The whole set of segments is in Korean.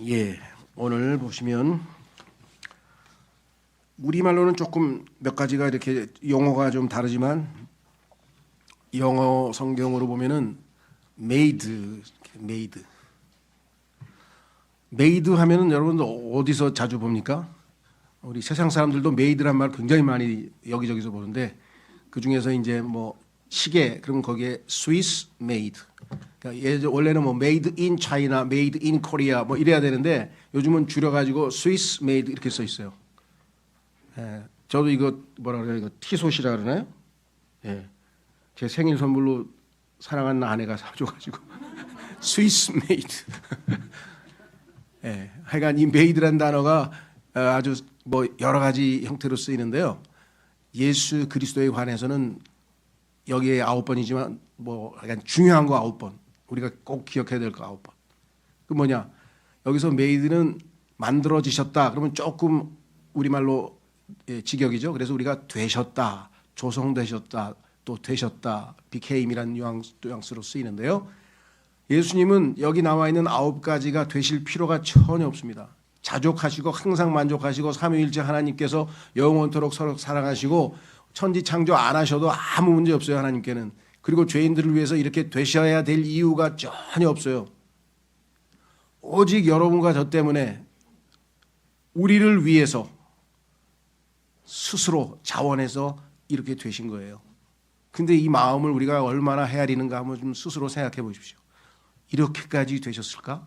예, 오늘 보시면 우리말로는 조금 몇 가지가 이렇게 용어가 좀 다르지만 영어 성경으로 보면은 made 하면은 여러분들 어디서 자주 봅니까? 우리 세상 사람들도 made란 말 굉장히 많이 여기저기서 보는데 그 중에서 이제 뭐 시계 그러면 거기에 Swiss made. 그러니까 원래는 뭐 made in China, made in Korea 뭐 이래야 되는데 요즘은 줄여가지고 Swiss made 이렇게 써 있어요. 예, 저도 이거 뭐라 그래요? 이거 티솥이라 그러나요? 예, 제 생일 선물로 사랑하는 아내가 사줘가지고 Swiss made. 예, 하여간 이 made란 단어가 아주 뭐 여러 가지 형태로 쓰이는데요. 예수 그리스도에 관해서는 여기에 9번이지만 뭐 약간 중요한 거 9번. 우리가 꼭 기억해야 될 거 9번. 그 뭐냐? 여기서 made는 만들어지셨다. 그러면 조금 우리말로 직역이죠. 그래서 우리가 되셨다, 조성되셨다, 또 되셨다, became이라는 뉘앙스로 쓰이는데요. 예수님은 여기 나와 있는 9가지가 되실 필요가 전혀 없습니다. 자족하시고 항상 만족하시고 삼위일체 하나님께서 영원토록 서로 사랑하시고 천지 창조 안 하셔도 아무 문제 없어요. 하나님께는. 그리고 죄인들을 위해서 이렇게 되셔야 될 이유가 전혀 없어요. 오직 여러분과 저 때문에 우리를 위해서 스스로 자원해서 이렇게 되신 거예요. 근데 이 마음을 우리가 얼마나 헤아리는가 한번 좀 스스로 생각해 보십시오. 이렇게까지 되셨을까?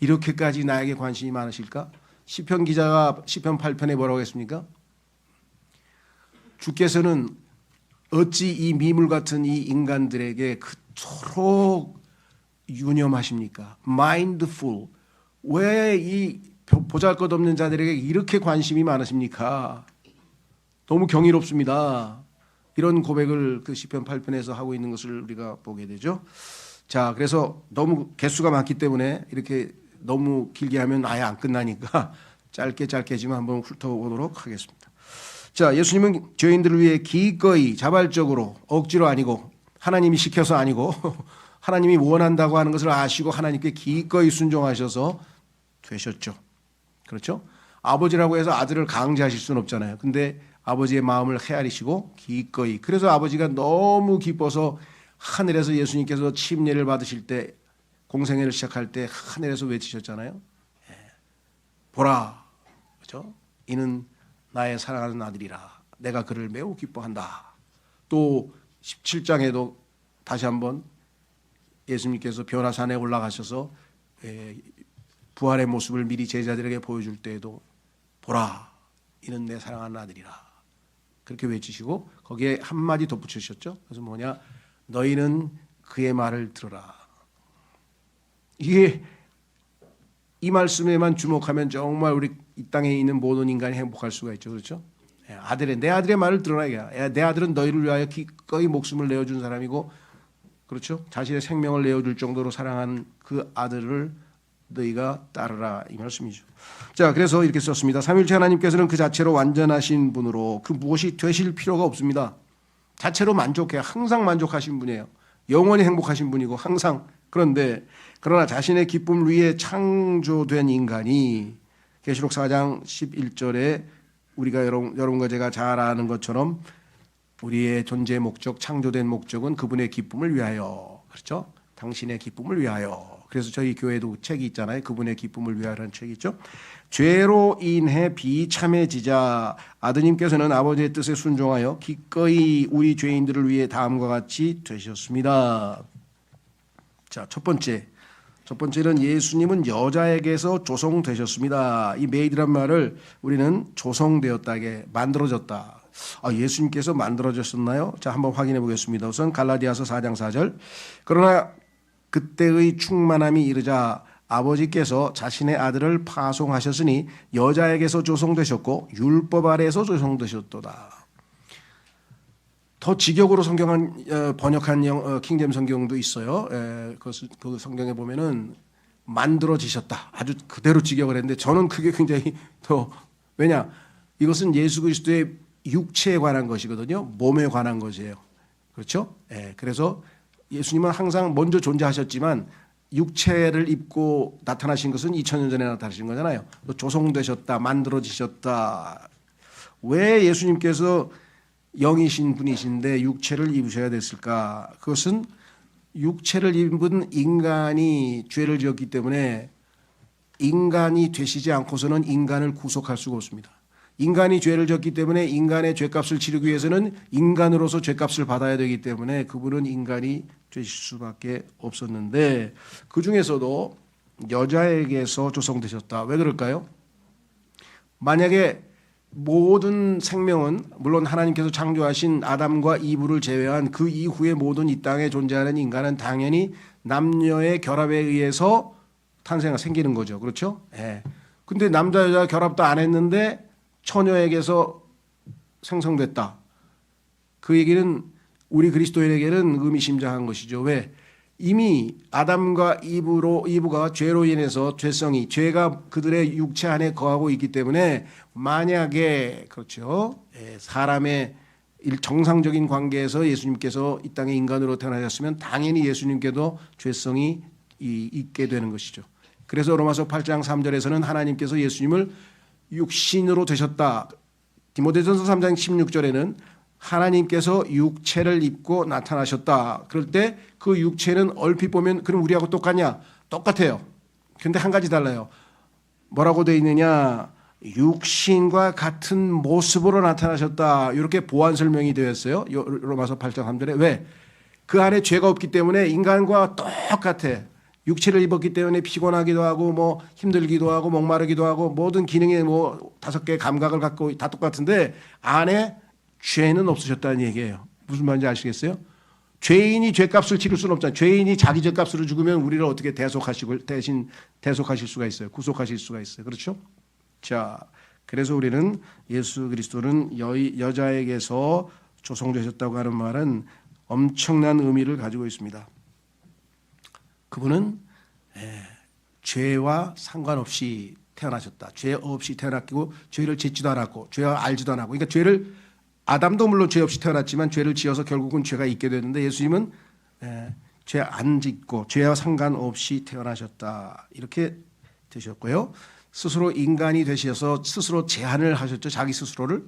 이렇게까지 나에게 관심이 많으실까? 시편 기자가 시편 8편에 뭐라고 했습니까? 주께서는 어찌 이 미물 같은 이 인간들에게 그토록 유념하십니까? mindful. 왜 이 보잘것없는 자들에게 이렇게 관심이 많으십니까? 너무 경이롭습니다. 이런 고백을 그 시편 8편에서 하고 있는 것을 우리가 보게 되죠. 자, 그래서 너무 개수가 많기 때문에 이렇게 너무 길게 하면 아예 안 끝나니까 짧게지만 한번 훑어보도록 하겠습니다. 자, 예수님은 죄인들을 위해 기꺼이 자발적으로 억지로 아니고 하나님이 시켜서 아니고 하나님이 원한다고 하는 것을 아시고 하나님께 기꺼이 순종하셔서 되셨죠. 그렇죠? 아버지라고 해서 아들을 강제하실 수는 없잖아요. 근데 아버지의 마음을 헤아리시고 기꺼이. 그래서 아버지가 너무 기뻐서 하늘에서 예수님께서 침례를 받으실 때 공생애를 시작할 때 하늘에서 외치셨잖아요. 보라, 그렇죠? 이는 나의 사랑하는 아들이라. 내가 그를 매우 기뻐한다. 또 17장에도 다시 한번 예수님께서 변화산에 올라가셔서 부활의 모습을 미리 제자들에게 보여줄 때에도 보라, 이는 내 사랑하는 아들이라. 그렇게 외치시고 거기에 한마디 덧붙이셨죠. 그래서 뭐냐? 너희는 그의 말을 들어라. 이게 이 말씀에만 주목하면 정말 우리 이 땅에 있는 모든 인간이 행복할 수가 있죠. 그렇죠? 내 아들의 말을 들어라. 내 아들은 너희를 위하여 기꺼이 목숨을 내어준 사람이고, 그렇죠? 자신의 생명을 내어줄 정도로 사랑한 그 아들을 너희가 따르라, 이 말씀이죠. 자, 그래서 이렇게 썼습니다. 삼위일체 하나님께서는 그 자체로 완전하신 분으로 그 무엇이 되실 필요가 없습니다. 자체로 만족해요. 항상 만족하신 분이에요. 영원히 행복하신 분이고 항상. 그러나 자신의 기쁨을 위해 창조된 인간이 계시록 4장 11절에 우리가 여러분과 제가 잘 아는 것처럼 우리의 존재의 목적, 창조된 목적은 그분의 기쁨을 위하여. 그렇죠? 당신의 기쁨을 위하여. 그래서 저희 교회도 책이 있잖아요. 그분의 기쁨을 위하여라는 책이 있죠. 죄로 인해 비참해지자 아드님께서는 아버지의 뜻에 순종하여 기꺼이 우리 죄인들을 위해 다음과 같이 되셨습니다. 자, 첫 번째는 예수님은 여자에게서 조성되셨습니다. 이 made란 말을 우리는 조성되었다게 만들어졌다. 예수님께서 만들어졌었나요? 자, 한번 확인해 보겠습니다. 우선 갈라디아서 4장 4절. 그러나 그때의 충만함이 이르자 아버지께서 자신의 아들을 파송하셨으니 여자에게서 조성되셨고 율법 아래에서 조성되셨도다. 더 직역으로 번역한 킹제임 성경도 있어요. 그 성경에 보면은 만들어지셨다. 아주 그대로 직역을 했는데 저는 그게 굉장히 왜냐? 이것은 예수 그리스도의 육체에 관한 것이거든요. 몸에 관한 것이에요. 그렇죠? 그래서 예수님은 항상 먼저 존재하셨지만 육체를 입고 나타나신 것은 2000년 전에 나타나신 거잖아요. 또 조성되셨다, 만들어지셨다. 왜 예수님께서 영이신 분이신데 육체를 입으셔야 됐을까? 그것은 육체를 입은 인간이 죄를 지었기 때문에 인간이 되시지 않고서는 인간을 구속할 수가 없습니다. 인간이 죄를 졌기 때문에 인간의 죄값을 치르기 위해서는 인간으로서 죄값을 받아야 되기 때문에 그분은 인간이 되실 수밖에 없었는데 그 중에서도 여자에게서 조성되셨다. 왜 그럴까요? 만약에 모든 생명은 물론 하나님께서 창조하신 아담과 이브를 제외한 그 이후에 모든 이 땅에 존재하는 인간은 당연히 남녀의 결합에 의해서 생기는 거죠. 그렇죠? 예. 근데 남자 여자 결합도 안 했는데 처녀에게서 생성됐다. 그 얘기는 우리 그리스도인에게는 의미심장한 것이죠. 왜? 이미 아담과 이브가 죄로 인해서 죄가 그들의 육체 안에 거하고 있기 때문에 만약에 그렇죠. 사람의 정상적인 관계에서 예수님께서 이 땅에 인간으로 태어나셨으면 당연히 예수님께도 죄성이 있게 되는 것이죠. 그래서 로마서 8장 3절에서는 하나님께서 예수님을 육신으로 되셨다. 디모데전서 3장 16절에는 하나님께서 육체를 입고 나타나셨다. 그럴 때 그 육체는 얼핏 보면 그럼 우리하고 똑같냐? 똑같아요. 그런데 한 가지 달라요. 뭐라고 되어 있느냐? 육신과 같은 모습으로 나타나셨다. 이렇게 보완 설명이 되어 있어요. 로마서 8장 3절에. 왜? 그 안에 죄가 없기 때문에 인간과 똑같아. 육체를 입었기 때문에 피곤하기도 하고 뭐 힘들기도 하고 목마르기도 하고 모든 기능에 뭐 5개의 감각을 갖고 다 똑같은데 안에 죄는 없으셨다는 얘기예요. 무슨 말인지 아시겠어요? 죄인이 죄값을 치를 수는 없잖아요. 죄인이 자기 죄값으로 죽으면 우리를 어떻게 대신 대속하실 수가 있어요. 구속하실 수가 있어요. 그렇죠? 자, 그래서 우리는 예수 그리스도는 여자에게서 조성되셨다고 하는 말은 엄청난 의미를 가지고 있습니다. 그분은 죄와 상관없이 태어나셨다. 죄 없이 태어났고 죄를 짓지도 않았고 죄를 알지도 않았고 그러니까 죄를 아담도 물론 죄 없이 태어났지만 죄를 지어서 결국은 죄가 있게 되는데 예수님은 죄 안 짓고 죄와 상관없이 태어나셨다. 이렇게 되셨고요. 스스로 인간이 되셔서 스스로 제한을 하셨죠. 자기 스스로를.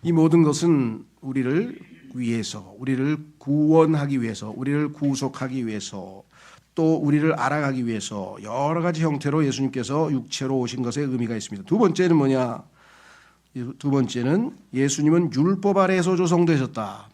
이 모든 것은 우리를 위해서, 우리를 구원하기 위해서, 우리를 구속하기 위해서 또 우리를 알아가기 위해서 여러 가지 형태로 예수님께서 육체로 오신 것에 의미가 있습니다. 두 번째는 뭐냐? 두 번째는 예수님은 율법 아래에서 조성되셨다.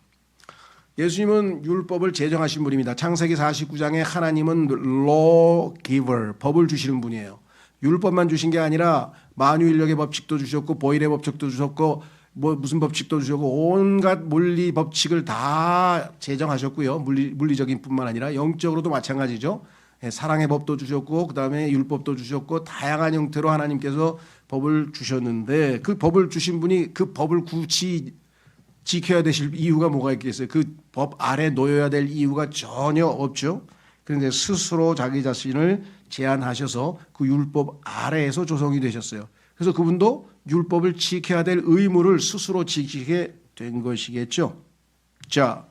예수님은 율법을 제정하신 분입니다. 창세기 49장에 하나님은 law giver, 법을 주시는 분이에요. 율법만 주신 게 아니라 만유인력의 법칙도 주셨고 보일의 법칙도 주셨고 뭐 무슨 법칙도 주셨고 온갖 물리 법칙을 다 제정하셨고요. 물리적인 뿐만 아니라 영적으로도 마찬가지죠. 사랑의 법도 주셨고 그다음에 율법도 주셨고 다양한 형태로 하나님께서 법을 주셨는데 그 법을 주신 분이 그 법을 굳이 지켜야 되실 이유가 뭐가 있겠어요? 그 법 아래 놓여야 될 이유가 전혀 없죠. 그런데 스스로 자기 자신을 제한하셔서 그 율법 아래에서 조성이 되셨어요. 그래서 그분도 율법을 지켜야 될 의무를 스스로 지키게 된 것이겠죠. 자,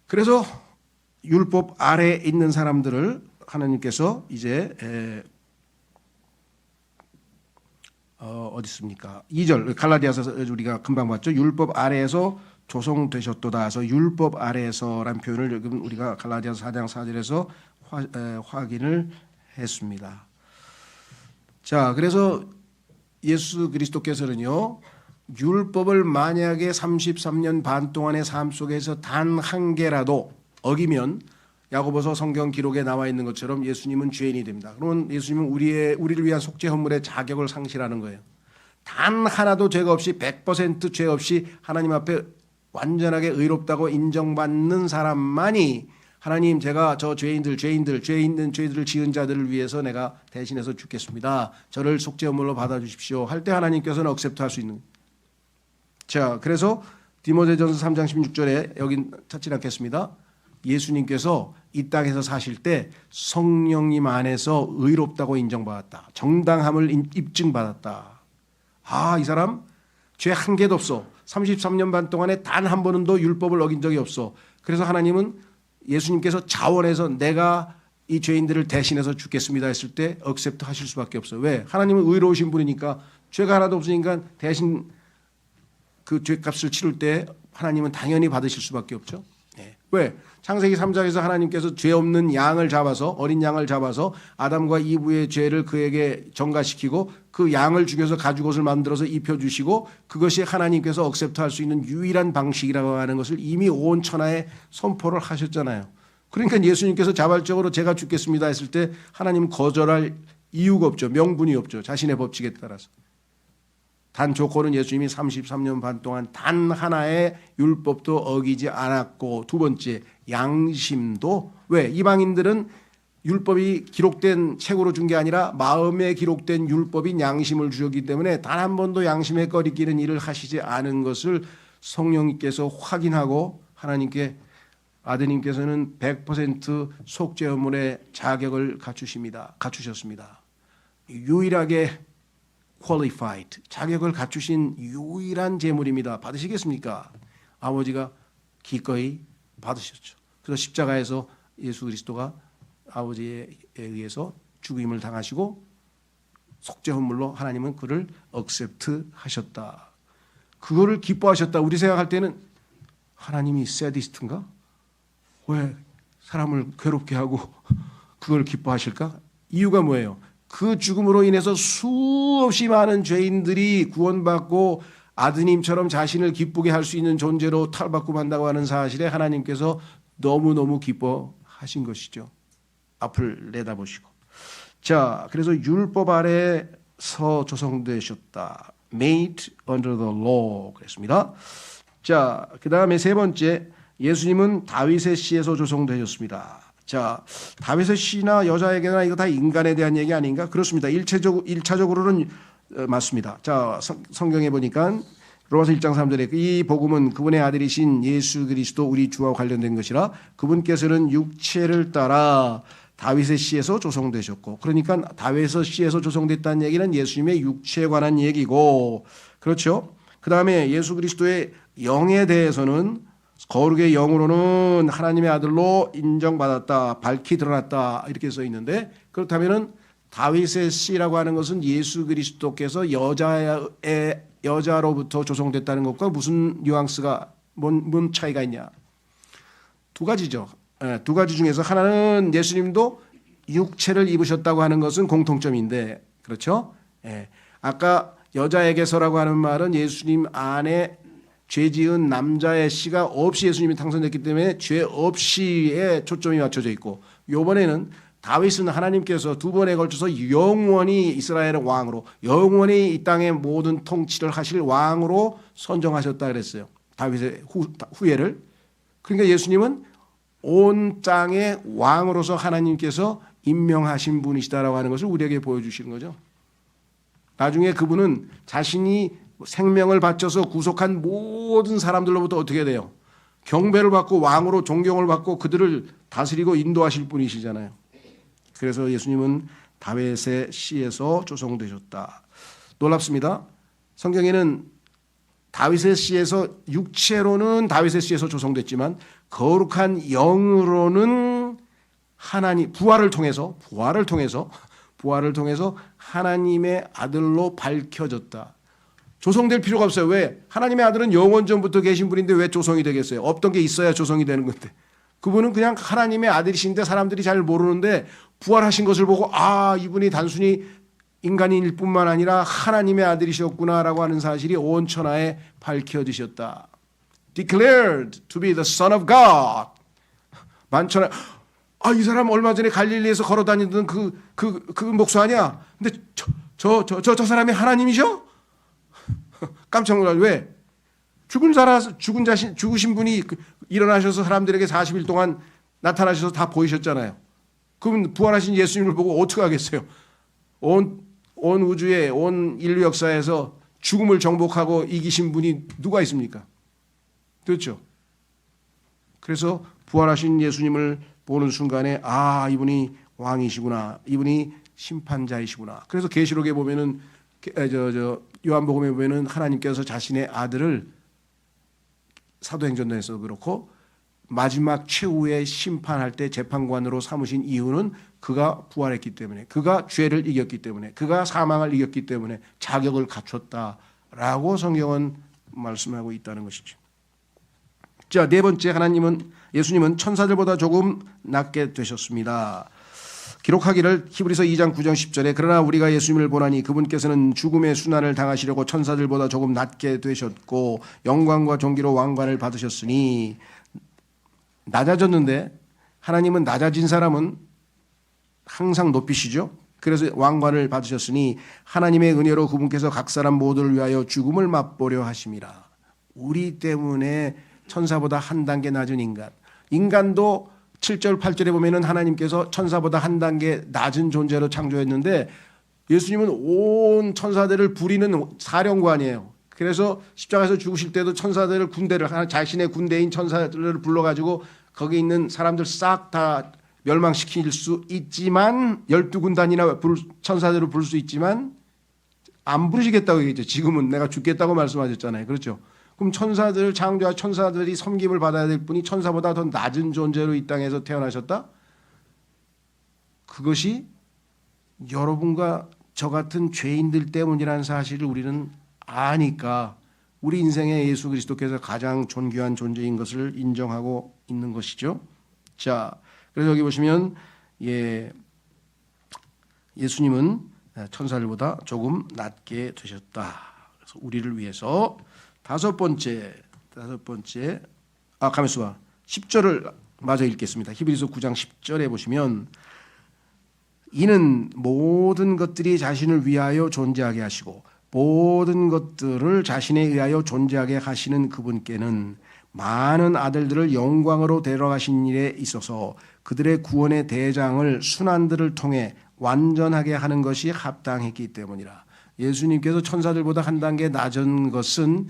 그래서 율법 아래에 있는 사람들을 하나님께서 이제 어디 있습니까? 2절 갈라디아서 우리가 금방 봤죠. 율법 아래에서 조성되셨도다. 그래서 율법 아래에서라는 표현을 지금 우리가 갈라디아서 4장 4절에서 확인을 했습니다. 자, 그래서 예수 그리스도께서는요. 율법을 만약에 33년 반 동안의 삶 속에서 단 한 개라도 어기면 야고보서 성경 기록에 나와 있는 것처럼 예수님은 죄인이 됩니다. 그러면 예수님은 우리를 위한 속죄 헌물의 자격을 상실하는 거예요. 단 하나도 죄가 없이 100% 죄 없이 하나님 앞에 완전하게 의롭다고 인정받는 사람만이 하나님 제가 저 죄 있는 죄들을 지은 자들을 위해서 내가 대신해서 죽겠습니다. 저를 속죄 헌물로 받아주십시오. 할 때 하나님께서는 억셉트할 수 있는. 자, 그래서 디모데전서 3장 16절에 여긴 찾지 않겠습니다. 예수님께서 이 땅에서 사실 때 성령님 안에서 의롭다고 인정받았다. 정당함을 입증받았다. 아, 이 사람 죄 한 개도 없어. 33년 반 동안에 단 한 번도 율법을 어긴 적이 없어. 그래서 하나님은 예수님께서 자원해서 내가 이 죄인들을 대신해서 죽겠습니다 했을 때 억셉트 하실 수밖에 없어요. 왜? 하나님은 의로우신 분이니까 죄가 하나도 없으니까 대신 그 죄값을 치를 때 하나님은 당연히 받으실 수밖에 없죠. 네. 왜? 창세기 3장에서 하나님께서 죄 없는 양을 잡아서 어린 양을 잡아서 아담과 이브의 죄를 그에게 전가시키고 그 양을 죽여서 가죽옷을 만들어서 입혀주시고 그것이 하나님께서 억셉트할 수 있는 유일한 방식이라고 하는 것을 이미 온 천하에 선포를 하셨잖아요. 그러니까 예수님께서 자발적으로 제가 죽겠습니다 했을 때 하나님은 거절할 이유가 없죠. 명분이 없죠. 자신의 법칙에 따라서. 단 조건은 예수님이 33년 반 동안 단 하나의 율법도 어기지 않았고 두 번째 양심도 왜? 이방인들은 율법이 기록된 책으로 준 게 아니라 마음에 기록된 율법인 양심을 주었기 때문에 단 한 번도 양심에 꺼리끼는 일을 하시지 않은 것을 성령님께서 확인하고 하나님께 아드님께서는 100% 속죄의문의 자격을 갖추셨습니다. 유일하게 qualified, 자격을 갖추신 유일한 제물입니다. 받으시겠습니까? 아버지가 기꺼이 받으셨죠. 그래서 십자가에서 예수 그리스도가 아버지에 의해서 죽임을 당하시고 속죄헌물로 하나님은 그를 accept 하셨다. 그거를 기뻐하셨다. 우리 생각할 때는 하나님이 세디스트인가? 왜 사람을 괴롭게 하고 그걸 기뻐하실까? 이유가 뭐예요? 그 죽음으로 인해서 수없이 많은 죄인들이 구원받고 아드님처럼 자신을 기쁘게 할 수 있는 존재로 탈바꿈 한다고 하는 사실에 하나님께서 너무너무 기뻐하신 것이죠. 앞을 내다보시고. 자, 그래서 율법 아래서 조성되셨다. Made under the law 그랬습니다. 자, 그 다음에 세 번째, 예수님은 다윗의 씨에서 조성되셨습니다. 자, 다윗의 씨나 여자에게나 이거 다 인간에 대한 얘기 아닌가? 그렇습니다. 1차적으로는 맞습니다. 자, 성경에 보니까 로마서 1장 3절에 이 복음은 그분의 아들이신 예수 그리스도 우리 주와 관련된 것이라 그분께서는 육체를 따라 다윗의 씨에서 조성되셨고, 그러니까 다윗의 씨에서 조성됐다는 얘기는 예수님의 육체에 관한 얘기고, 그렇죠? 그 다음에 예수 그리스도의 영에 대해서는 거룩의 영으로는 하나님의 아들로 인정받았다, 밝히 드러났다 이렇게 써 있는데, 그렇다면은 다윗의 씨라고 하는 것은 예수 그리스도께서 여자로부터 조성됐다는 것과 무슨 뉘앙스가 뭔 차이가 있냐? 두 가지죠. 두 가지 중에서 하나는 예수님도 육체를 입으셨다고 하는 것은 공통점인데, 그렇죠? 아까 여자에게서라고 하는 말은 예수님 안에 죄 지은 남자의 씨가 없이 예수님이 당선됐기 때문에 죄 없이에 초점이 맞춰져 있고, 이번에는 다윗은 하나님께서 두 번에 걸쳐서 영원히 이스라엘의 왕으로, 영원히 이 땅의 모든 통치를 하실 왕으로 선정하셨다 그랬어요. 다윗의 후예를. 그러니까 예수님은 온 땅의 왕으로서 하나님께서 임명하신 분이시다라고 하는 것을 우리에게 보여주시는 거죠. 나중에 그분은 자신이 생명을 바쳐서 구속한 모든 사람들로부터 어떻게 돼요? 경배를 받고 왕으로 존경을 받고 그들을 다스리고 인도하실 분이시잖아요. 그래서 예수님은 다윗의 씨에서 조성되셨다. 놀랍습니다. 성경에는 다윗의 씨에서, 육체로는 다윗의 씨에서 조성됐지만 거룩한 영으로는 하나님, 부활을 통해서 하나님의 아들로 밝혀졌다. 조성될 필요가 없어요. 왜? 하나님의 아들은 영원 전부터 계신 분인데 왜 조성이 되겠어요? 없던 게 있어야 조성이 되는 건데. 그분은 그냥 하나님의 아들이신데 사람들이 잘 모르는데 부활하신 것을 보고, 아, 이분이 단순히 인간일 뿐만 아니라 하나님의 아들이셨구나라고 하는 사실이 온 천하에 밝혀지셨다. Declared to be the Son of God. 만천하, 아, 이 사람 얼마 전에 갈릴리에서 걸어 다니던 그 목사 아니야? 근데 저 사람이 하나님이셔? 깜짝 놀라요. 왜? 죽으신 분이 일어나셔서 사람들에게 40일 동안 나타나셔서 다 보이셨잖아요. 그럼 부활하신 예수님을 보고 어떻게 하겠어요? 온 우주에, 온 인류 역사에서 죽음을 정복하고 이기신 분이 누가 있습니까? 그렇죠? 그래서 부활하신 예수님을 보는 순간에, 아, 이분이 왕이시구나, 이분이 심판자이시구나. 그래서 계시록에 보면은, 요한복음에 보면은 하나님께서 자신의 아들을, 사도행전에서도 그렇고 마지막 최후의 심판할 때 재판관으로 삼으신 이유는 그가 부활했기 때문에, 그가 죄를 이겼기 때문에, 그가 사망을 이겼기 때문에 자격을 갖췄다라고 성경은 말씀하고 있다는 것이죠. 자, 네 번째, 예수님은 천사들보다 조금 낫게 되셨습니다. 기록하기를 히브리서 2장 9절 10절에 그러나 우리가 예수님을 보나니 그분께서는 죽음의 순환을 당하시려고 천사들보다 조금 낫게 되셨고 영광과 존귀로 왕관을 받으셨으니, 낮아졌는데 하나님은 낮아진 사람은 항상 높이시죠. 그래서 왕관을 받으셨으니 하나님의 은혜로 그분께서 각 사람 모두를 위하여 죽음을 맛보려 하심이라. 우리 때문에 천사보다 한 단계 낮은 인간도 7절 8절에 보면은 하나님께서 천사보다 한 단계 낮은 존재로 창조했는데 예수님은 온 천사들을 부리는 사령관이에요. 그래서 십자가에서 죽으실 때도 천사들을 군대를, 자신의 군대인 천사들을 불러가지고 거기 있는 사람들 싹 다 멸망시킬 수 있지만 12군단이나 천사들을 부를 수 있지만 안 부르시겠다고 얘기했죠. 지금은 내가 죽겠다고 말씀하셨잖아요. 그렇죠. 그럼 천사들, 창조와 천사들이 섬김을 받아야 될 분이 천사보다 더 낮은 존재로 이 땅에서 태어나셨다? 그것이 여러분과 저 같은 죄인들 때문이라는 사실을 우리는 아니까 우리 인생에 예수 그리스도께서 가장 존귀한 존재인 것을 인정하고 있는 것이죠. 자, 그래서 여기 보시면 예수님은 천사들보다 조금 낮게 되셨다. 그래서 우리를 위해서 다섯 번째, 가만있어 봐. 10절을 마저 읽겠습니다. 히브리서 9장 10절에 보시면 이는 모든 것들이 자신을 위하여 존재하게 하시고 모든 것들을 자신에 의하여 존재하게 하시는 그분께는 많은 아들들을 영광으로 데려가신 일에 있어서 그들의 구원의 대장을 순환들을 통해 완전하게 하는 것이 합당했기 때문이라. 예수님께서 천사들보다 한 단계 낮은 것은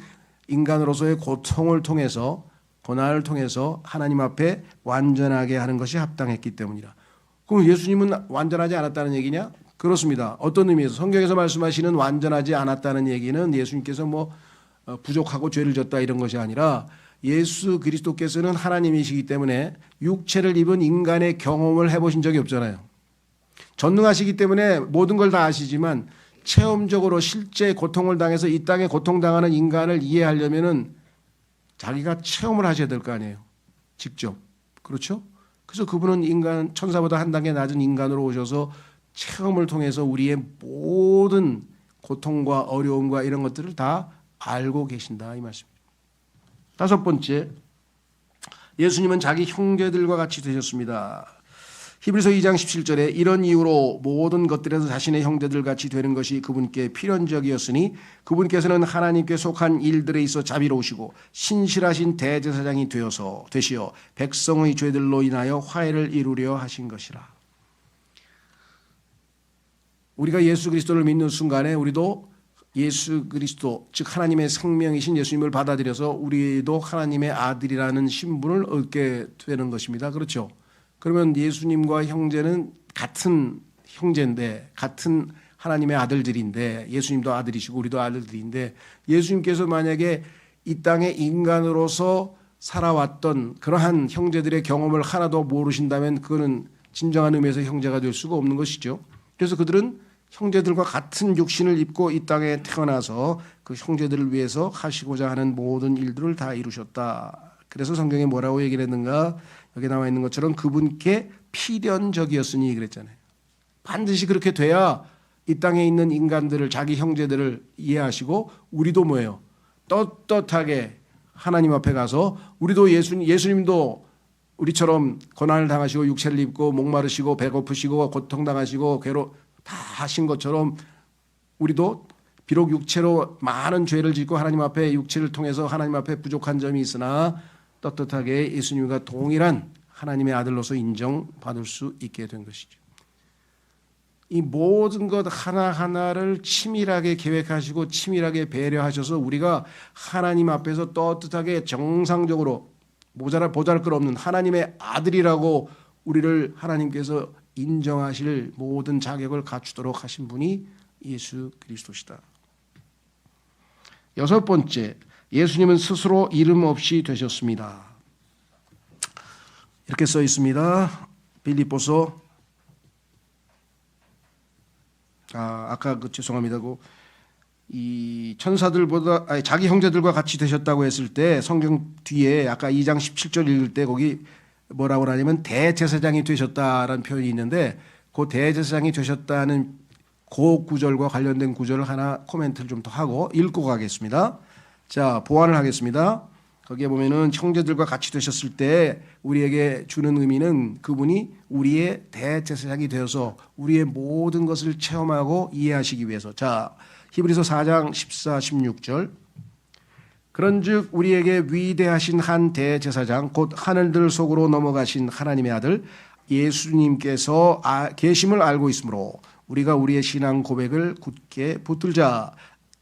인간으로서의 고통을 통해서, 고난을 통해서 하나님 앞에 완전하게 하는 것이 합당했기 때문이라. 그럼 예수님은 완전하지 않았다는 얘기냐? 그렇습니다. 어떤 의미에서 성경에서 말씀하시는 완전하지 않았다는 얘기는 예수님께서 부족하고 죄를 졌다 이런 것이 아니라 예수 그리스도께서는 하나님이시기 때문에 육체를 입은 인간의 경험을 해보신 적이 없잖아요. 전능하시기 때문에 모든 걸 다 아시지만 체험적으로 실제 고통을 당해서 이 땅에 고통당하는 인간을 이해하려면은 자기가 체험을 하셔야 될 거 아니에요. 직접. 그렇죠? 그래서 그분은 천사보다 한 단계 낮은 인간으로 오셔서 체험을 통해서 우리의 모든 고통과 어려움과 이런 것들을 다 알고 계신다 이 말씀입니다. 다섯 번째, 예수님은 자기 형제들과 같이 되셨습니다. 히브리서 2장 17절에 이런 이유로 모든 것들에서 자신의 형제들 같이 되는 것이 그분께 필연적이었으니 그분께서는 하나님께 속한 일들에 있어 자비로우시고 신실하신 대제사장이 되시어 백성의 죄들로 인하여 화해를 이루려 하신 것이라. 우리가 예수 그리스도를 믿는 순간에 우리도 예수 그리스도, 즉 하나님의 생명이신 예수님을 받아들여서 우리도 하나님의 아들이라는 신분을 얻게 되는 것입니다. 그렇죠? 그러면 예수님과 형제는 같은 형제인데, 같은 하나님의 아들들인데, 예수님도 아들이시고 우리도 아들들인데, 예수님께서 만약에 이 땅에 인간으로서 살아왔던 그러한 형제들의 경험을 하나도 모르신다면 그거는 진정한 의미에서 형제가 될 수가 없는 것이죠. 그래서 그들은 형제들과 같은 육신을 입고 이 땅에 태어나서 그 형제들을 위해서 하시고자 하는 모든 일들을 다 이루셨다. 그래서 성경에 뭐라고 얘기를 했는가? 여기 나와 있는 것처럼 그분께 필연적이었으니 그랬잖아요. 반드시 그렇게 돼야 이 땅에 있는 인간들을, 자기 형제들을 이해하시고 우리도 뭐예요? 떳떳하게 하나님 앞에 가서 우리도 예수님도 우리처럼 고난을 당하시고 육체를 입고 목마르시고 배고프시고 고통당하시고 다 하신 것처럼 우리도 비록 육체로 많은 죄를 짓고 하나님 앞에 육체를 통해서 하나님 앞에 부족한 점이 있으나 떳떳하게 예수님과 동일한 하나님의 아들로서 인정받을 수 있게 된 것이죠. 이 모든 것 하나하나를 치밀하게 계획하시고 치밀하게 배려하셔서 우리가 하나님 앞에서 떳떳하게 정상적으로 보잘것없는 하나님의 아들이라고 우리를 하나님께서 인정하실 모든 자격을 갖추도록 하신 분이 예수 그리스도시다. 여섯 번째, 예수님은 스스로 이름 없이 되셨습니다. 이렇게 써 있습니다. 빌립보서 아까 죄송합니다. 이 천사들보다 자기 형제들과 같이 되셨다고 했을 때 성경 뒤에 아까 2장 17절 읽을 때 거기 뭐라고 하냐면 대제사장이 되셨다라는 표현이 있는데 그 대제사장이 되셨다는 그 구절과 관련된 구절을 하나 코멘트를 좀 더 하고 읽고 가겠습니다. 자, 보완을 하겠습니다. 거기에 보면은 형제들과 같이 되셨을 때 우리에게 주는 의미는 그분이 우리의 대제사장이 되어서 우리의 모든 것을 체험하고 이해하시기 위해서. 자, 히브리서 4장 14, 16절. 그런즉 우리에게 위대하신 한 대제사장 곧 하늘들 속으로 넘어가신 하나님의 아들 예수님께서 계심을 알고 있으므로 우리가 우리의 신앙 고백을 굳게 붙들자.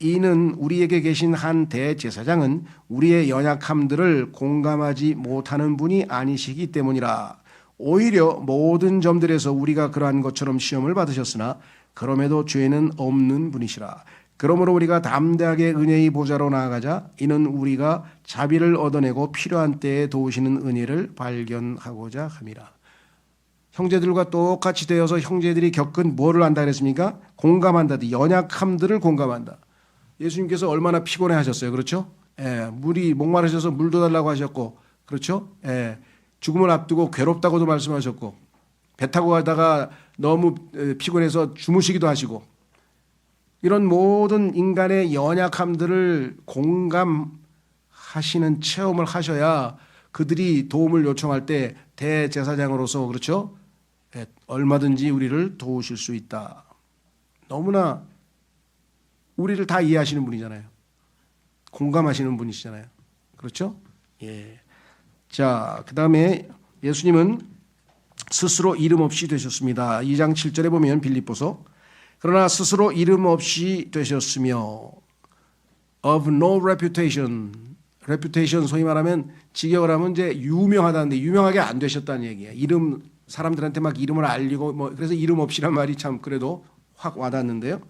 이는 우리에게 계신 한 대제사장은 우리의 연약함들을 공감하지 못하는 분이 아니시기 때문이라. 오히려 모든 점들에서 우리가 그러한 것처럼 시험을 받으셨으나 그럼에도 죄는 없는 분이시라. 그러므로 우리가 담대하게 은혜의 보좌로 나아가자. 이는 우리가 자비를 얻어내고 필요한 때에 도우시는 은혜를 발견하고자 함이라. 형제들과 똑같이 되어서 형제들이 겪은 뭐를 한다 그랬습니까? 공감한다. 연약함들을 공감한다. 예수님께서 얼마나 피곤해 하셨어요. 그렇죠? 예, 물이 목마르셔서 물도 달라고 하셨고, 그렇죠? 예, 죽음을 앞두고 괴롭다고도 말씀하셨고, 배 타고 가다가 너무 피곤해서 주무시기도 하시고, 이런 모든 인간의 연약함들을 공감하시는 체험을 하셔야 그들이 도움을 요청할 때 대제사장으로서, 그렇죠? 예, 얼마든지 우리를 도우실 수 있다. 너무나 우리를 다 이해하시는 분이잖아요. 공감하시는 분이시잖아요. 그렇죠? 예. 자, 그 다음에 예수님은 스스로 이름 없이 되셨습니다. 2장 7절에 보면 빌립보서 그러나 스스로 이름 없이 되셨으며 of no reputation. reputation 소위 말하면 직역을 하면 이제 유명하다는데 유명하게 안 되셨다는 얘기예요. 이름 사람들한테 막 이름을 알리고 뭐 그래서 이름 없이란 말이 참 그래도 확 와닿는데요.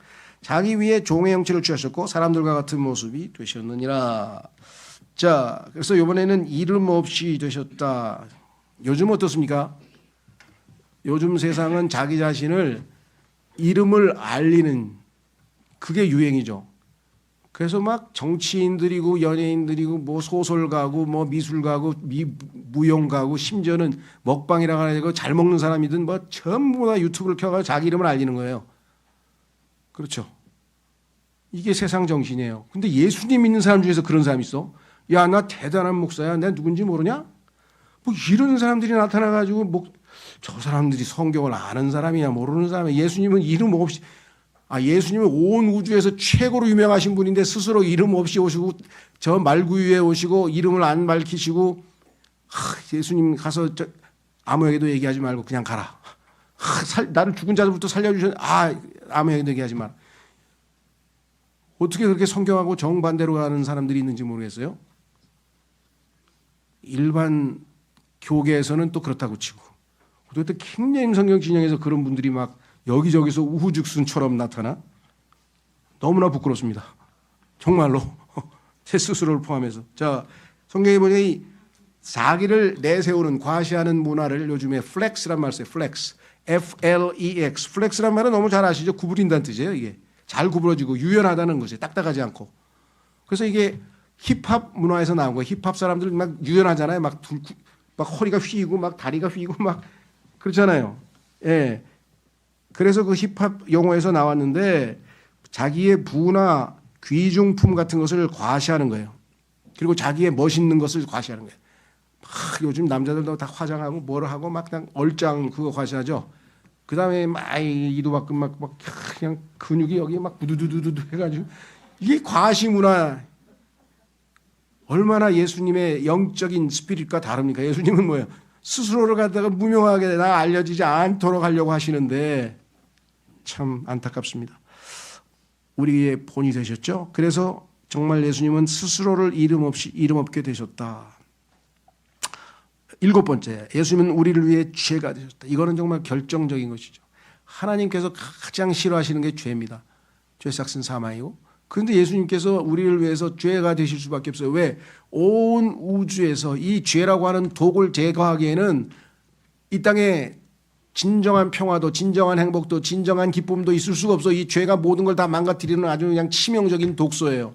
자기 위에 종의 형체를 취하셨고 사람들과 같은 모습이 되셨느니라. 자, 그래서 이번에는 이름 없이 되셨다. 요즘 어떻습니까? 요즘 세상은 자기 자신을 이름을 알리는 그게 유행이죠. 그래서 막 정치인들이고 연예인들이고 뭐 소설가고 뭐 미술가고 무용가고 심지어는 먹방이라고 하고 잘 먹는 사람이든 뭐 전부 다 유튜브를 켜가지고 자기 이름을 알리는 거예요. 그렇죠. 이게 세상 정신이에요. 근데 예수님 믿는 사람 중에서 그런 사람이 있어. 야, 나 대단한 목사야. 내가 누군지 모르냐? 뭐 이런 사람들이 나타나가지고 뭐 저 사람들이 성경을 아는 사람이냐 모르는 사람이야. 예수님은 이름 없이 예수님은 온 우주에서 최고로 유명하신 분인데 스스로 이름 없이 오시고 저 말구 위에 오시고 이름을 안 밝히시고 예수님 가서 아무에게도 얘기하지 말고 그냥 가라. 나를 죽은 자들부터 살려주셨. 아무에게도 얘기하지 마라. 어떻게 그렇게 성경하고 정반대로 가는 사람들이 있는지 모르겠어요. 일반 교계에서는 또 그렇다고 치고 또 킹제임 성경 진영에서 그런 분들이 막 여기저기서 우후죽순처럼 나타나 너무나 부끄럽습니다. 정말로 제 스스로를 포함해서. 자, 성경에 보니 자기를 내세우는 과시하는 문화를 요즘에 플렉스란 말 써요. 플렉스. F-L-E-X. 플렉스란 말은 너무 잘 아시죠? 구부린다는 뜻이에요. 이게 잘 구부러지고 유연하다는 거죠. 딱딱하지 않고. 그래서 이게 힙합 문화에서 나온 거예요. 힙합 사람들 막 유연하잖아요. 막 허리가 휘고 막 다리가 휘고 막 그렇잖아요. 예. 그래서 그 힙합 용어에서 나왔는데 자기의 부나 귀중품 같은 것을 과시하는 거예요. 그리고 자기의 멋있는 것을 과시하는 거예요. 요즘 남자들도 다 화장하고 뭐를 하고 막 그냥 얼짱 그거 과시하죠. 그 다음에 막 이도박근 막 그냥 근육이 여기 막 부두두두두 해가지고 이게 과시 문화. 얼마나 예수님의 영적인 스피릿과 다릅니까? 예수님은 뭐예요? 스스로를 갖다가 무명하게 나 알려지지 않도록 하려고 하시는데 참 안타깝습니다. 우리의 본이 되셨죠? 그래서 정말 예수님은 스스로를 이름 없게 되셨다. 7번째, 예수님은 우리를 위해 죄가 되셨다. 이거는 정말 결정적인 것이죠. 하나님께서 가장 싫어하시는 게 죄입니다. 죄 삭은 사망이고. 그런데 예수님께서 우리를 위해서 죄가 되실 수밖에 없어요. 왜? 온 우주에서 이 죄라고 하는 독을 제거하기에는 이 땅에 진정한 평화도, 진정한 행복도, 진정한 기쁨도 있을 수가 없어. 이 죄가 모든 걸 다 망가뜨리는 아주 그냥 치명적인 독소예요.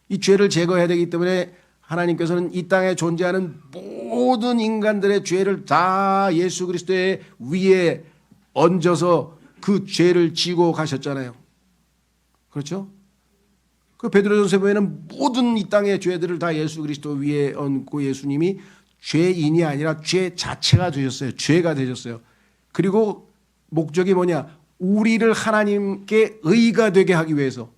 이 죄를 제거해야 되기 때문에 하나님께서는 이 땅에 존재하는 모든 인간들의 죄를 다 예수 그리스도의 위에 얹어서 그 죄를 지고 가셨잖아요. 그렇죠? 그 베드로전서에 보면 모든 이 땅의 죄들을 다 예수 그리스도 위에 얹고 예수님이 죄인이 아니라 죄 자체가 되셨어요. 죄가 되셨어요. 그리고 목적이 뭐냐? 우리를 하나님께 의가 되게 하기 위해서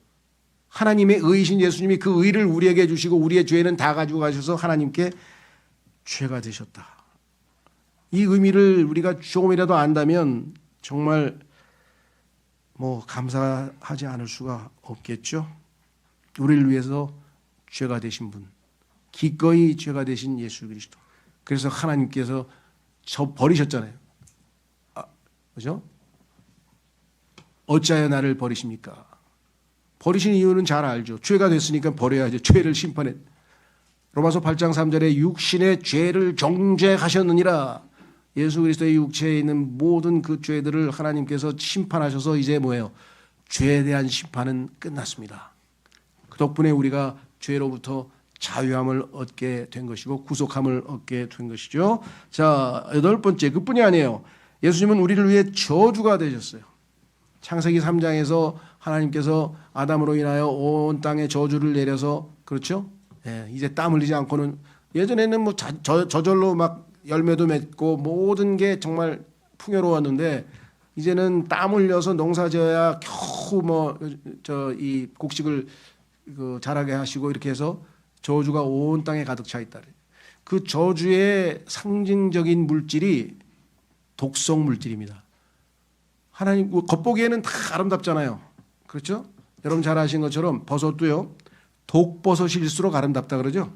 하나님의 의이신 예수님이 그 의를 우리에게 주시고 우리의 죄는 다 가지고 가셔서 하나님께 죄가 되셨다. 이 의미를 우리가 조금이라도 안다면 정말 감사하지 않을 수가 없겠죠. 우리를 위해서 죄가 되신 분, 기꺼이 죄가 되신 예수 그리스도. 그래서 하나님께서 저 버리셨잖아요. 그죠? 어찌하여 나를 버리십니까? 버리신 이유는 잘 알죠. 죄가 됐으니까 버려야죠. 죄를 심판해. 로마서 8장 3절에 육신의 죄를 정죄하셨느니라. 예수 그리스도의 육체에 있는 모든 그 죄들을 하나님께서 심판하셔서 이제 뭐예요? 죄에 대한 심판은 끝났습니다. 그 덕분에 우리가 죄로부터 자유함을 얻게 된 것이고 구속함을 얻게 된 것이죠. 자, 8번째, 그뿐이 아니에요. 예수님은 우리를 위해 저주가 되셨어요. 창세기 3장에서 하나님께서 아담으로 인하여 온 땅에 저주를 내려서, 그렇죠? 이제 땀 흘리지 않고는, 예전에는 저절로 막 열매도 맺고 모든 게 정말 풍요로웠는데 이제는 땀 흘려서 농사 지어야 겨우 이 곡식을 자라게 하시고 이렇게 해서 저주가 온 땅에 가득 차 있다. 그 저주의 상징적인 물질이 독성 물질입니다. 하나님 겉보기에는 다 아름답잖아요. 그렇죠? 여러분 잘 아신 것처럼 버섯도요. 독버섯일수록 아름답다 그러죠?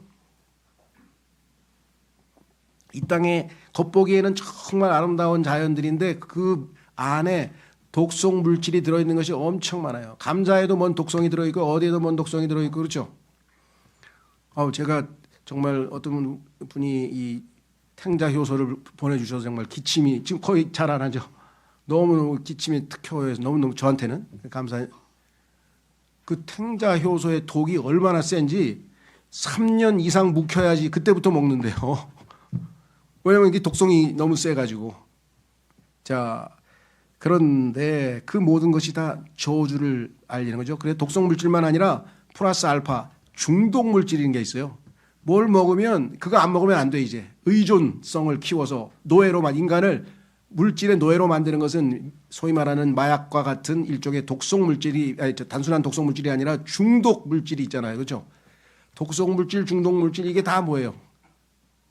이 땅에 겉보기에는 정말 아름다운 자연들인데 그 안에 독성 물질이 들어있는 것이 엄청 많아요. 감자에도 뭔 독성이 들어있고 어디에도 뭔 독성이 들어있고 그렇죠? 제가 정말 어떤 분이 이 탱자 효소를 보내주셔서 정말 기침이 지금 거의 잘 안 하죠. 너무너무 기침이 특효해서 너무너무 저한테는 감사해요. 그 탱자 효소의 독이 얼마나 센지 3년 이상 묵혀야지 그때부터 먹는데요. 왜냐하면 이게 독성이 너무 세가지고. 자, 그런데 그 모든 것이 다 저주를 알리는 거죠. 그래서 독성 물질만 아니라 플러스 알파 중독 물질인 게 있어요. 뭘 먹으면 그거 안 먹으면 안 돼. 이제 의존성을 키워서 인간을 물질의 노예로 만드는 것은 소위 말하는 마약과 같은 일종의 독성 물질이 단순한 독성 물질이 아니라 중독 물질이 있잖아요. 그렇죠? 독성 물질, 중독 물질 이게 다 뭐예요?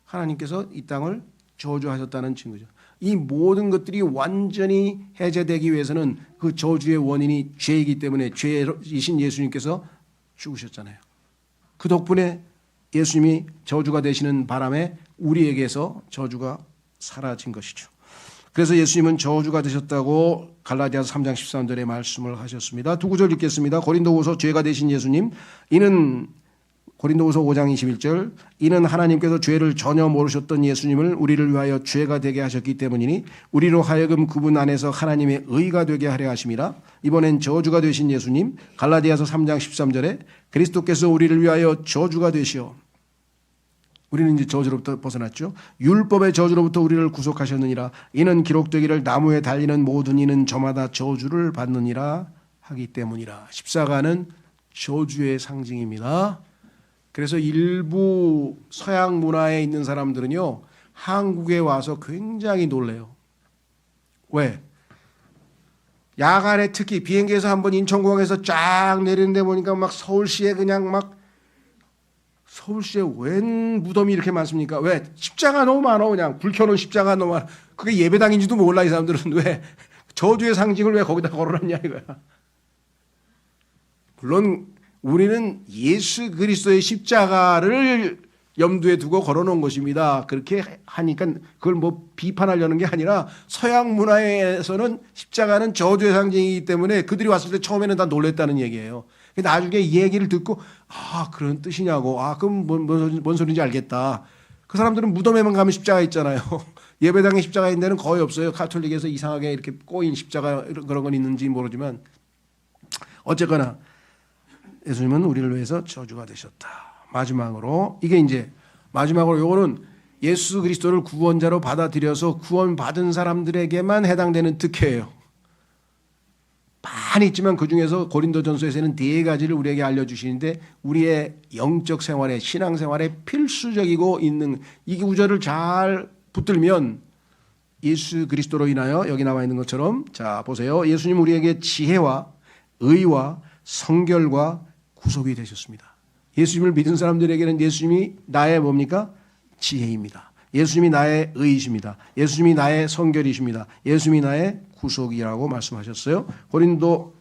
하나님께서 이 땅을 저주하셨다는 증거죠. 이 모든 것들이 완전히 해제되기 위해서는 그 저주의 원인이 죄이기 때문에 죄이신 예수님께서 죽으셨잖아요. 그 덕분에 예수님이 저주가 되시는 바람에 우리에게서 저주가 사라진 것이죠. 그래서 예수님은 저주가 되셨다고 갈라디아서 3장 13절에 말씀을 하셨습니다. 두 구절 읽겠습니다. 고린도후서 죄가 되신 예수님, 고린도후서 5장 21절, 이는 하나님께서 죄를 전혀 모르셨던 예수님을 우리를 위하여 죄가 되게 하셨기 때문이니 우리로 하여금 그분 안에서 하나님의 의가 되게 하려 하심이라. 이번엔 저주가 되신 예수님, 갈라디아서 3장 13절에 그리스도께서 우리를 위하여 저주가 되시어, 우리는 이제 저주로부터 벗어났죠. 율법의 저주로부터 우리를 구속하셨느니라. 이는 기록되기를 나무에 달리는 모든 이는 저마다 저주를 받느니라 하기 때문이라. 십자가는 저주의 상징입니다. 그래서 일부 서양 문화에 있는 사람들은요, 한국에 와서 굉장히 놀래요. 왜? 야간에 특히 비행기에서 한번 인천공항에서 쫙 내리는데 보니까 막 서울시에 서울시에 웬 무덤이 이렇게 많습니까? 왜? 십자가 너무 많아. 그냥 불 켜놓은 십자가 너무 많아. 그게 예배당인지도 몰라. 이 사람들은. 왜? 저주의 상징을 왜 거기다 걸어놨냐 이거야. 물론 우리는 예수 그리스도의 십자가를 염두에 두고 걸어놓은 것입니다. 그렇게 하니까 그걸 비판하려는 게 아니라 서양 문화에서는 십자가는 저주의 상징이기 때문에 그들이 왔을 때 처음에는 다 놀랬다는 얘기예요. 나중에 이 얘기를 듣고 그런 뜻이냐고. 그럼 뭔 소리인지 알겠다. 그 사람들은 무덤에만 가면 십자가 있잖아요. 예배당에 십자가 있는 데는 거의 없어요. 가톨릭에서 이상하게 이렇게 꼬인 십자가 그런 건 있는지 모르지만 어쨌거나 예수님은 우리를 위해서 저주가 되셨다. 마지막으로 이게 이제 마지막으로 요거는 예수 그리스도를 구원자로 받아들여서 구원받은 사람들에게만 해당되는 특혜예요. 많이 있지만 그중에서 고린도전서에서는 네 가지를 우리에게 알려주시는데 우리의 영적 생활에 신앙생활에 필수적이고 있는 이 구절을 잘 붙들면 예수 그리스도로 인하여 여기 나와 있는 것처럼 자 보세요. 예수님 우리에게 지혜와 의와 성결과 구속이 되셨습니다. 예수님을 믿은 사람들에게는 예수님이 나의 뭡니까? 지혜입니다. 예수님이 나의 의이십니다. 예수님이 나의 성결이십니다. 예수님이 나의 구속이라고 말씀하셨어요. 고린도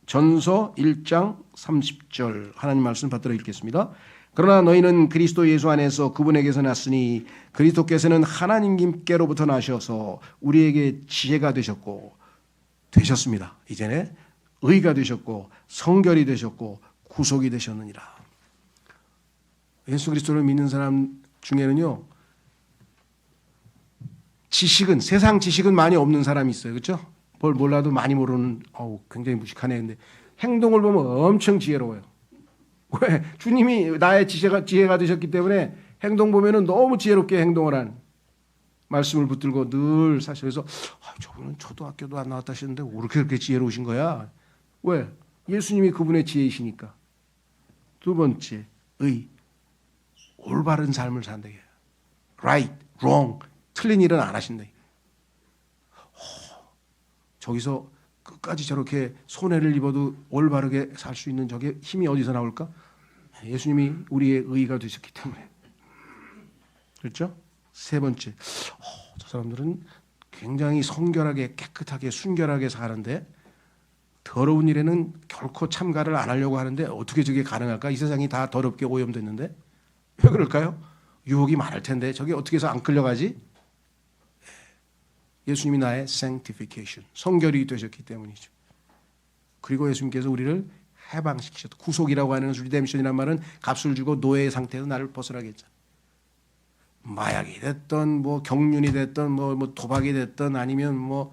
전서 1장 30절 하나님 말씀 받들어 읽겠습니다. 그러나 너희는 그리스도 예수 안에서 그분에게서 났으니 그리스도께서는 하나님께로부터 나셔서 우리에게 지혜가 되셨습니다. 이제는 의가 되셨고 성결이 되셨고 구속이 되셨느니라. 예수 그리스도를 믿는 사람 중에는요. 세상 지식은 많이 없는 사람이 있어요. 그렇죠? 뭘 몰라도 많이 모르는 굉장히 무식하네. 근데 행동을 보면 엄청 지혜로워요. 왜? 주님이 나의 지혜가 되셨기 때문에 행동 보면은 너무 지혜롭게 행동을 한 말씀을 붙들고 늘 사실 그래서 저분은 초등학교도 안 나왔다 하시는데 왜 그렇게 지혜로우신 거야? 왜? 예수님이 그분의 지혜이시니까. 두 번째, 올바른 삶을 산다. right, wrong, 틀린 일은 안 하신다. 저기서 끝까지 저렇게 손해를 입어도 올바르게 살 수 있는 저게 힘이 어디서 나올까? 예수님이 우리의 의가 되셨기 때문에. 그렇죠? 세 번째, 저 사람들은 굉장히 성결하게 깨끗하게 순결하게 사는데 더러운 일에는 결코 참가를 안 하려고 하는데 어떻게 저게 가능할까? 이 세상이 다 더럽게 오염됐는데 왜 그럴까요? 유혹이 많을 텐데 저게 어떻게 해서 안 끌려가지? 예수님이 나의 sanctification, 성결이 되셨기 때문이죠. 그리고 예수님께서 우리를 해방시키셨다. 구속이라고 하는 리뎀션이라는 말은 값을 주고 노예의 상태에서 나를 벗어나게 했잖아. 마약이 됐던 뭐 경륜이 됐던 뭐 도박이 됐던 아니면 뭐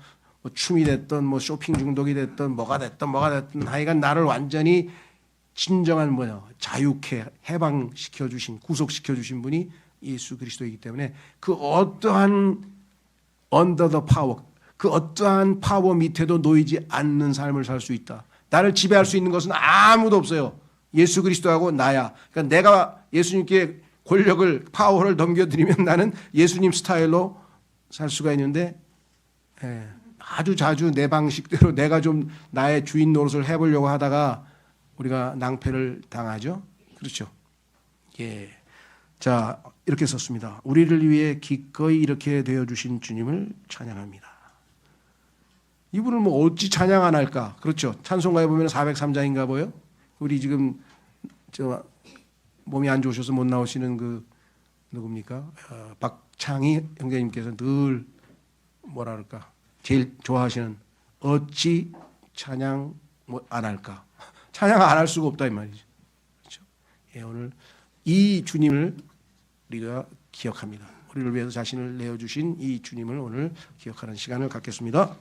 춤이 됐던 뭐 쇼핑 중독이 됐던 뭐가 됐던 하여간 나를 완전히 진정한 자유케 해방시켜 주신 구속시켜 주신 분이 예수 그리스도이기 때문에 그 어떠한 under the power 그 어떠한 파워 밑에도 놓이지 않는 삶을 살 수 있다. 나를 지배할 수 있는 것은 아무도 없어요. 예수 그리스도하고 나야. 그러니까 내가 예수님께 권력을 파워를 넘겨드리면 나는 예수님 스타일로 살 수가 있는데 아주 자주 내 방식대로 내가 좀 나의 주인 노릇을 해보려고 하다가 우리가 낭패를 당하죠. 그렇죠. 예. 자, 이렇게 썼습니다. 우리를 위해 기꺼이 이렇게 되어주신 주님을 찬양합니다. 이분을 뭐 어찌 찬양 안 할까? 그렇죠. 찬송가에 보면 403장인가 봐요. 우리 지금 몸이 안 좋으셔서 못 나오시는 그 누굽니까? 박창희 형제님께서 늘 뭐라 그럴까? 제일 좋아하시는 어찌 찬양 안 할까? 찬양 안 할 수가 없다 이 말이죠. 그렇죠? 예, 오늘 이 주님을 우리가 기억합니다. 우리를 위해서 자신을 내어주신 이 주님을 오늘 기억하는 시간을 갖겠습니다.